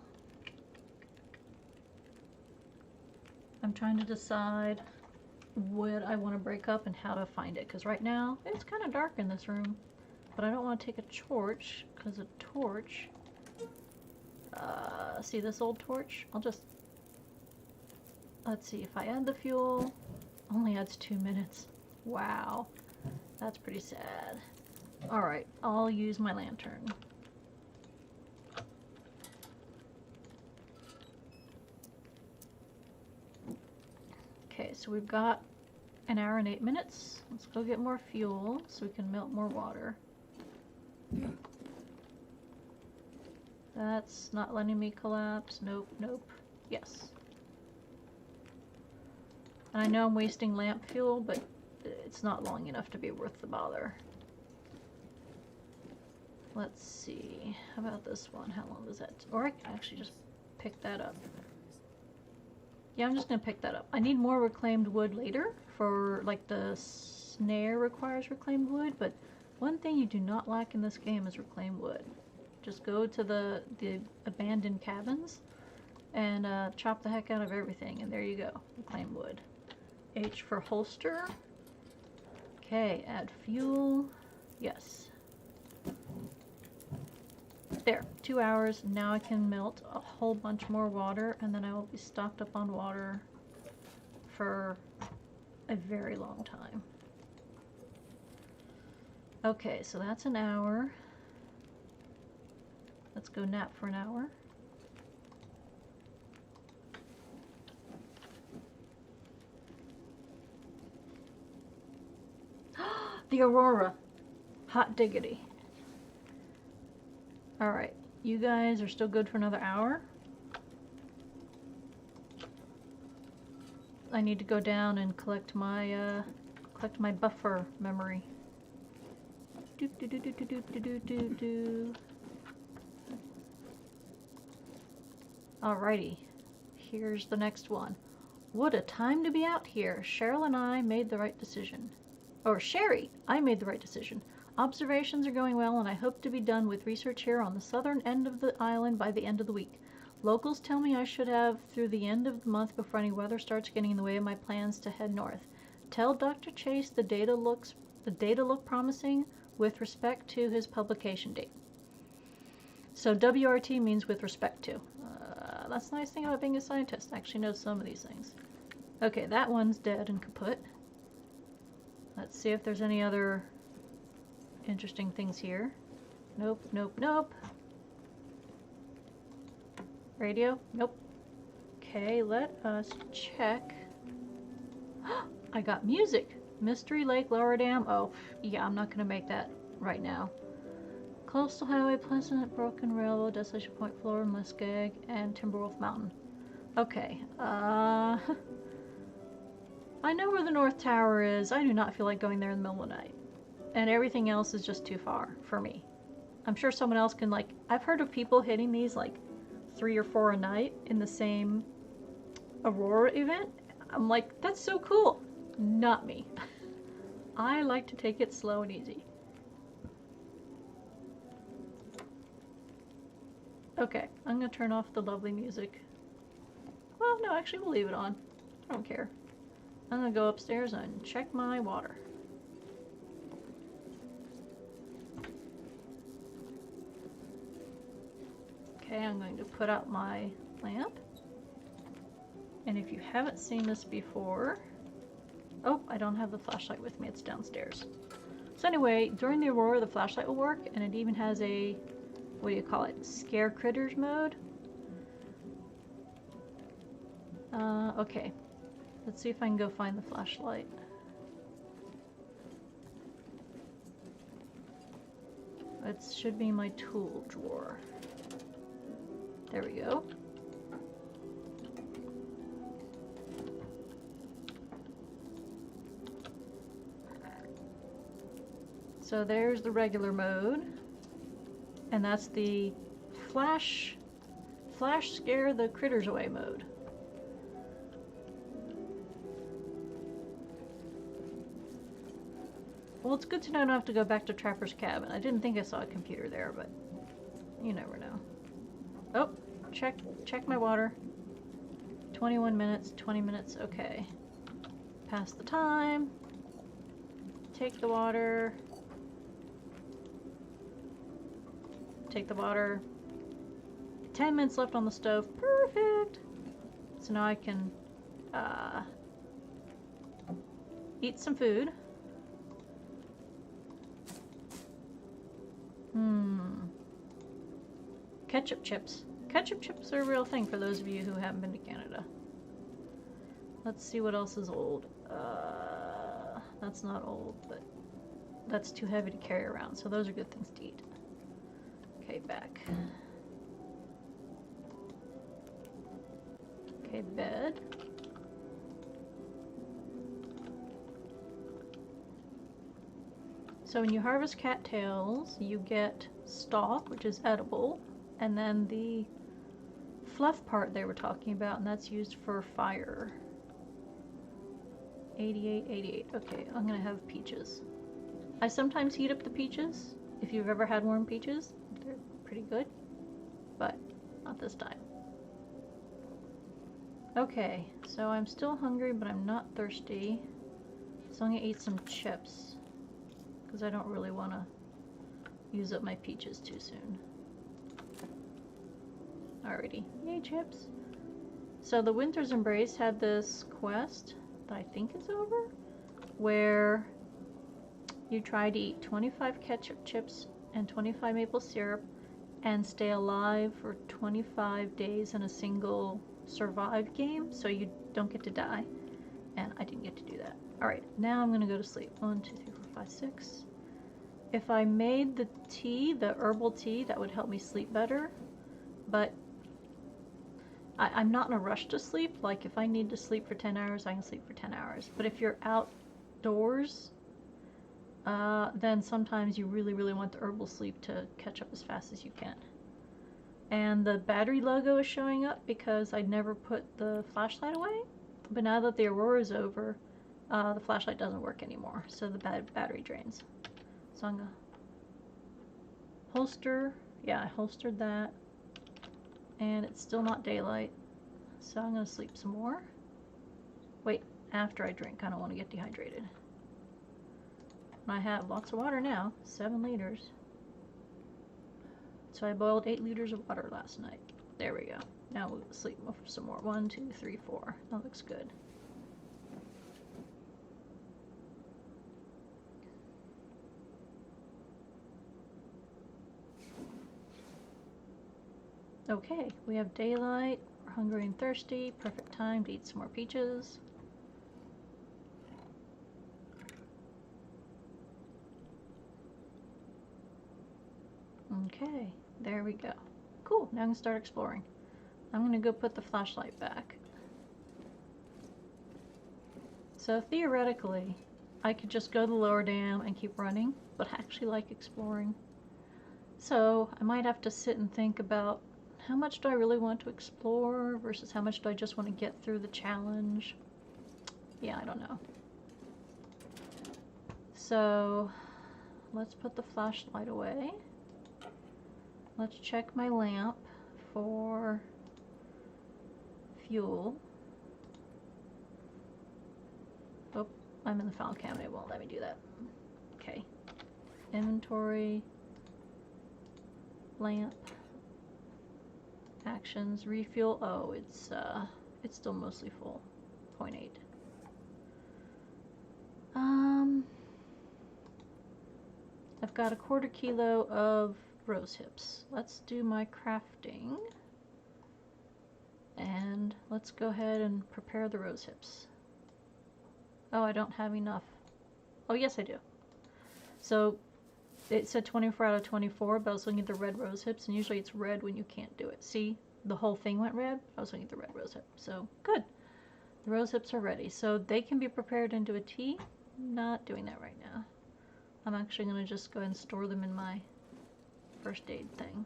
[SPEAKER 1] I'm trying to decide what I want to break up and how to find it, because right now it's kind of dark in this room, but I don't want to take a torch, because a torch, see this old torch? Let's see, if I add the fuel, only adds 2 minutes. Wow, that's pretty sad. Alright, I'll use my lantern. Okay, so we've got an hour and 8 minutes. Let's go get more fuel so we can melt more water. That's not letting me collapse. Nope, nope. Yes. And I know I'm wasting lamp fuel, but it's not long enough to be worth the bother. Let's see. How about this one? How long does that? Or I can actually just pick that up. Yeah, I'm just gonna pick that up. I need more reclaimed wood later for, like, the snare requires reclaimed wood, but one thing you do not lack in this game is reclaimed wood. Just go to the abandoned cabins and chop the heck out of everything, and there you go. Reclaimed wood. H for holster. Okay, add fuel. Yes. There, 2 hours. Now I can melt a whole bunch more water, and then I will be stocked up on water for a very long time. Okay, so that's an hour. Let's go nap for an hour. The Aurora. Hot diggity. Alright, you guys are still good for another hour? I need to go down and collect my buffer memory. Do do do do do do do do do. Alrighty, here's the next one. What a time to be out here. Cheryl and I made the right decision. Or Sherry, I made the right decision. Observations are going well, and I hope to be done with research here on the southern end of the island by the end of the week. Locals tell me I should have through the end of the month before any weather starts getting in the way of my plans to head north. Tell Dr. Chase the data look promising with respect to his publication date. So WRT means with respect to. That's the nice thing about being a scientist. I actually know some of these things. Okay, that one's dead and kaput. Let's see if there's any other interesting things here. Nope, nope, nope. Radio? Nope. Okay, let us check. I got music. Mystery Lake, Lower Dam. Oh, yeah, I'm not going to make that right now. Coastal Highway, Pleasant, Broken Railroad, Desolation Point, Florida, Muskeg, and Timberwolf Mountain. Okay, I know where the North Tower is. I do not feel like going there in the middle of the night. And everything else is just too far for me. I'm sure someone else can, like, I've heard of people hitting these, like, 3 or 4 a night in the same Aurora event. I'm like, that's so cool. Not me. I like to take it slow and easy. Okay, I'm gonna turn off the lovely music. Well, no, actually we'll leave it on. I don't care. I'm gonna go upstairs and check my water. Okay, I'm going to put out my lamp. And if you haven't seen this before... Oh, I don't have the flashlight with me, it's downstairs. So anyway, during the Aurora, the flashlight will work, and it even has a, what do you call it, scare critters mode. Okay. Let's see if I can go find the flashlight. It should be my tool drawer. There we go. So there's the regular mode, and that's the flash scare the critters away mode. Well, it's good to know I don't have to go back to Trapper's Cabin. I didn't think I saw a computer there, but you never know. Oh, check my water. 21 minutes, 20 minutes, okay. Pass the time. Take the water. Take the water. 10 minutes left on the stove. Perfect! So now I can eat some food. Ketchup chips. Ketchup chips are a real thing for those of you who haven't been to Canada. Let's see what else is old. That's not old, but that's too heavy to carry around, so those are good things to eat. Okay, back. Okay, bed. So when you harvest cattails, you get stalk, which is edible, and then the fluff part they were talking about, and that's used for fire. 88, 88. Okay, I'm gonna have peaches. I sometimes heat up the peaches. If you've ever had warm peaches, they're pretty good, but not this time. Okay, so I'm still hungry, but I'm not thirsty. So I'm gonna eat some chips, because I don't really want to use up my peaches too soon. Alrighty, yay chips. So the Winter's Embrace had this quest that I think is over, where you try to eat 25 ketchup chips and 25 maple syrup and stay alive for 25 days in a single survive game, so you don't get to die. And I didn't get to do that. Alright, now I'm gonna go to sleep. 1, 2, 3, 4, 5, 6. If I made the tea, the herbal tea, that would help me sleep better. But I'm not in a rush to sleep. Like, if I need to sleep for 10 hours, I can sleep for 10 hours. But if you're outdoors, then sometimes you really, really want the herbal sleep to catch up as fast as you can. And the battery logo is showing up because I never put the flashlight away. But now that the aurora is over, the flashlight doesn't work anymore. So the battery drains. So I'm gonna holster. Yeah, I holstered that. And it's still not daylight. So I'm gonna sleep some more. Wait, after I drink. I don't want to get dehydrated. I have lots of water now, 7 liters. So I boiled 8 liters of water last night. There we go. Now we'll sleep some more. 1, 2, 3, 4. That looks good. Okay, we have daylight. We're hungry and thirsty. Perfect time to eat some more peaches. Okay, there we go. Cool, now I can start exploring. I'm gonna go put the flashlight back. So theoretically, I could just go to the lower dam and keep running, but I actually like exploring. So I might have to sit and think about how much do I really want to explore versus how much do I just want to get through the challenge. Yeah, I don't know. So let's put the flashlight away. Let's check my lamp for fuel. Oh, I'm in the file cabinet. It won't let me do that. Okay. Inventory. Lamp. Actions. Refuel. Oh, it's still mostly full. 0.8. I've got a 1/4 kilo of rose hips. Let's do my crafting. And let's go ahead and prepare the rose hips. Oh, I don't have enough. Oh, yes, I do. So it said 24 out of 24, but I was looking at the red rose hips, and usually it's red when you can't do it. See, the whole thing went red. I was looking at the red rose hip. So good. The rose hips are ready. So they can be prepared into a tea. Not doing that right now. I'm actually going to just go ahead and store them in my first aid thing.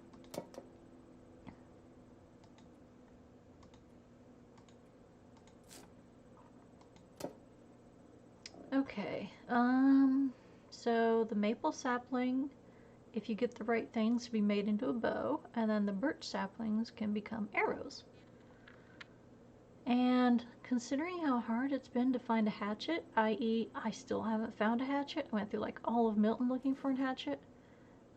[SPEAKER 1] Okay, so the maple sapling, if you get the right things, to be made into a bow, and then the birch saplings can become arrows. And considering how hard it's been to find a hatchet, i.e. I still haven't found a hatchet, I went through like all of Milton looking for a hatchet,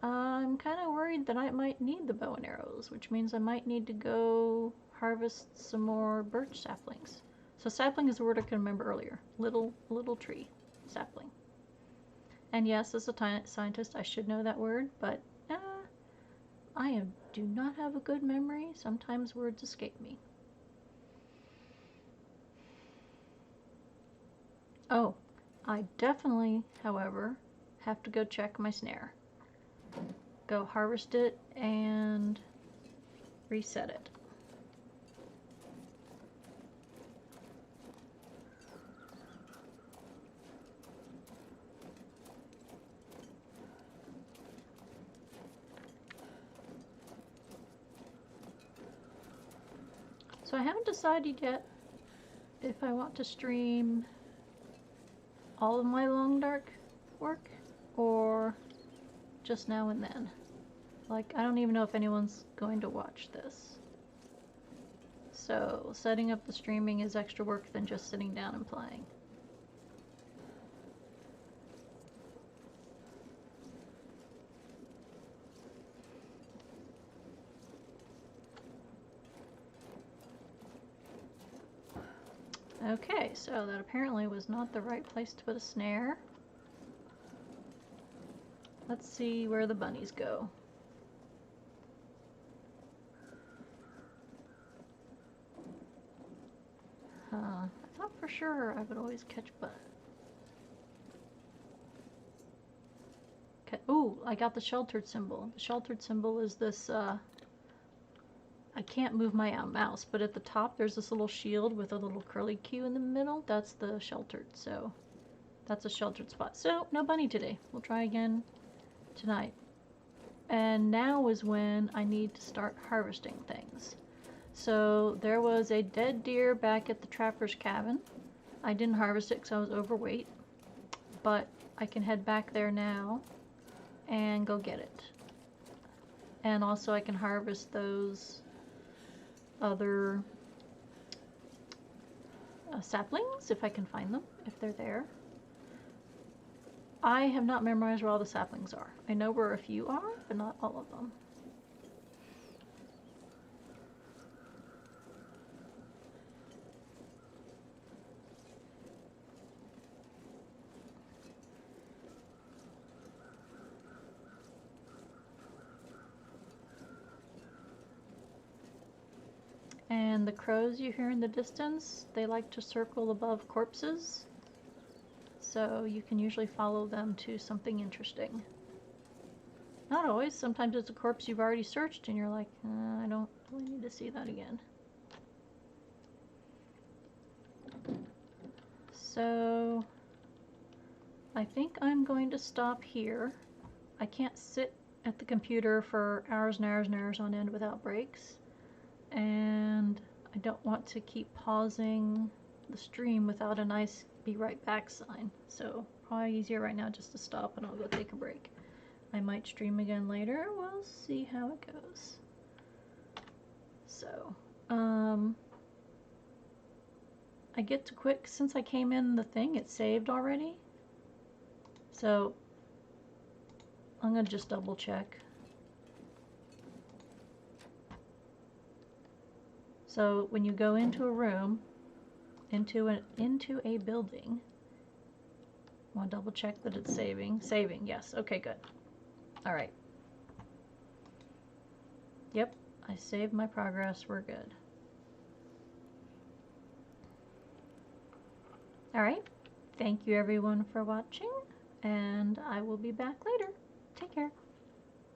[SPEAKER 1] I'm kind of worried that I might need the bow and arrows, which means I might need to go harvest some more birch saplings. So sapling is a word I can remember earlier. Little tree. Sapling. And yes, as a scientist, I should know that word, but I do not have a good memory. Sometimes words escape me. Oh, I definitely, however, have to go check my snare. Go harvest it and reset it. So I haven't decided yet if I want to stream all of my long dark work or just now and then. Like, I don't even know if anyone's going to watch this. So setting up the streaming is extra work than just sitting down and playing. Okay, so that apparently was not the right place to put a snare. Let's see where the bunnies go. I thought for sure I would always catch butt. Okay. Ooh, I got the sheltered symbol. The sheltered symbol is this, I I can't move my mouse, but at the top there's this little shield with a little curly Q in the middle. That's the sheltered, so that's a sheltered spot. So no bunny today. We'll try again tonight. And now is when I need to start harvesting things. So there was a dead deer back at the trapper's cabin. I didn't harvest it because I was overweight, but I can head back there now and go get it. And also I can harvest those other saplings if I can find them, if they're there. I have not memorized where all the saplings are. I know where a few are, but not all of them. And the crows you hear in the distance, they like to circle above corpses. So you can usually follow them to something interesting. Not always. Sometimes it's a corpse you've already searched and you're like, I don't really need to see that again. So I think I'm going to stop here. I can't sit at the computer for hours and hours and hours on end without breaks. And I don't want to keep pausing the stream without a nice be right back sign. So probably easier right now just to stop and I'll go take a break. I might stream again later. We'll see how it goes. So, I get to quit since I came in the thing, it saved already. So I'm gonna just double check. So when you go into a room, into a building, I want to double check that it's saving. Saving, yes. Okay, good. All right. Yep, I saved my progress. We're good. All right. Thank you everyone for watching, and I will be back later. Take care.